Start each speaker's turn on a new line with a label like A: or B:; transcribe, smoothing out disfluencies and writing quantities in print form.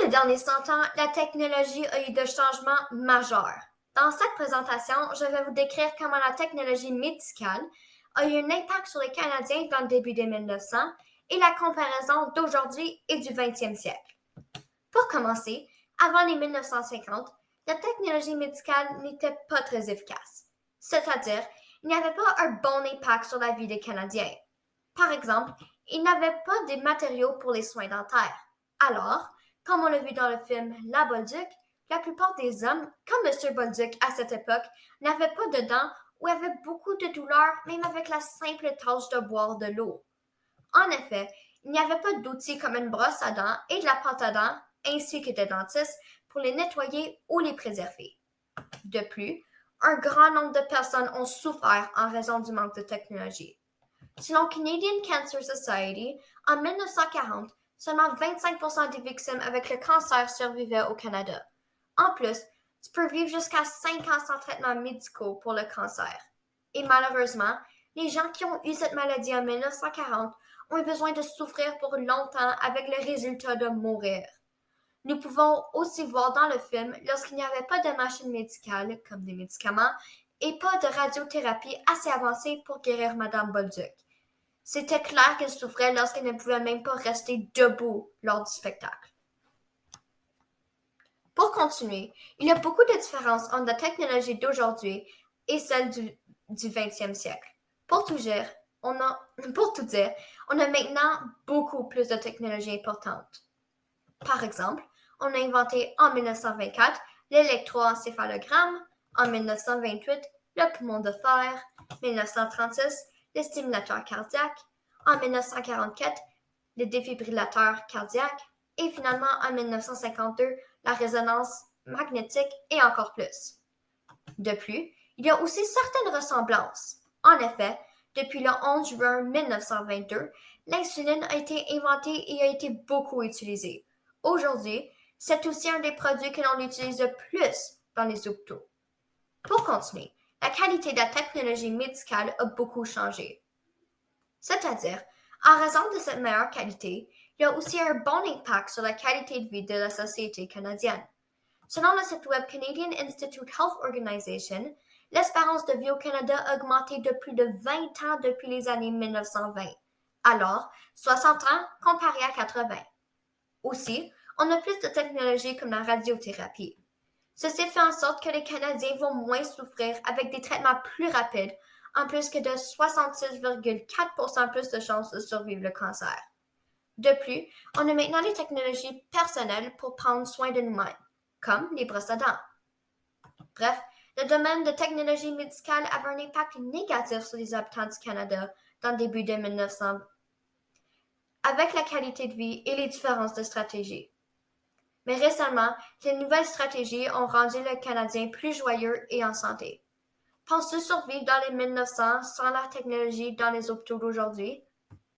A: les derniers 100 ans, la technologie a eu des changements majeurs. Dans cette présentation, je vais vous décrire comment la technologie médicale a eu un impact sur les Canadiens dans le début des 1900 et la comparaison d'aujourd'hui et du 20e siècle. Pour commencer, avant les 1950, la technologie médicale n'était pas très efficace. C'est-à-dire, il n'y avait pas un bon impact sur la vie des Canadiens. Par exemple, il n'avait pas de matériaux pour les soins dentaires. Alors, comme on l'a vu dans le film La Bolduc, la plupart des hommes, comme M. Bolduc à cette époque, n'avaient pas de dents ou avaient beaucoup de douleurs, même avec la simple tâche de boire de l'eau. En effet, il n'y avait pas d'outils comme une brosse à dents et de la pâte à dents, ainsi que des dentistes, pour les nettoyer ou les préserver. De plus, un grand nombre de personnes ont souffert en raison du manque de technologie. Selon Canadian Cancer Society, en 1940, seulement 25% des victimes avec le cancer survivaient au Canada. En plus, tu peux vivre jusqu'à 5 ans sans traitements médicaux pour le cancer. Et malheureusement, les gens qui ont eu cette maladie en 1940 ont eu besoin de souffrir pour longtemps avec le résultat de mourir. Nous pouvons aussi voir dans le film lorsqu'il n'y avait pas de machines médicales, comme des médicaments, et pas de radiothérapie assez avancée pour guérir Madame Bolduc. C'était clair qu'elle souffrait lorsqu'elle ne pouvait même pas rester debout lors du spectacle. Pour continuer, il y a beaucoup de différences entre la technologie d'aujourd'hui et celle du 20e siècle. Pour tout dire, on a maintenant beaucoup plus de technologies importantes. Par exemple, on a inventé en 1924 l'électroencéphalogramme, en 1928 le poumon de fer, 1936 le stimulateur cardiaque, en 1944 le défibrillateur cardiaque et finalement en 1952 la résonance magnétique et encore plus. De plus, il y a aussi certaines ressemblances. En effet, depuis le 11 juin 1922, l'insuline a été inventée et a été beaucoup utilisée. Aujourd'hui, c'est aussi un des produits que l'on utilise le plus dans les hôpitaux. Pour continuer, la qualité de la technologie médicale a beaucoup changé. C'est-à-dire, en raison de cette meilleure qualité, il y a aussi un bon impact sur la qualité de vie de la société canadienne. Selon le site web Canadian Institute Health Organization, l'espérance de vie au Canada a augmenté de plus de 20 ans depuis les années 1920. Alors, 60 ans comparé à 80. Aussi, on a plus de technologies comme la radiothérapie. Ceci fait en sorte que les Canadiens vont moins souffrir avec des traitements plus rapides, en plus que de 66,4% plus de chances de survivre le cancer. De plus, on a maintenant des technologies personnelles pour prendre soin de nous-mêmes, comme les brosses à dents. Bref, le domaine de technologie médicale avait un impact négatif sur les habitants du Canada dans le début de 1900, avec la qualité de vie et les différences de stratégie. Mais récemment, les nouvelles stratégies ont rendu le Canadien plus joyeux et en santé. Penses-tu survivre dans les 1900 sans la technologie dans les hôpitaux d'aujourd'hui?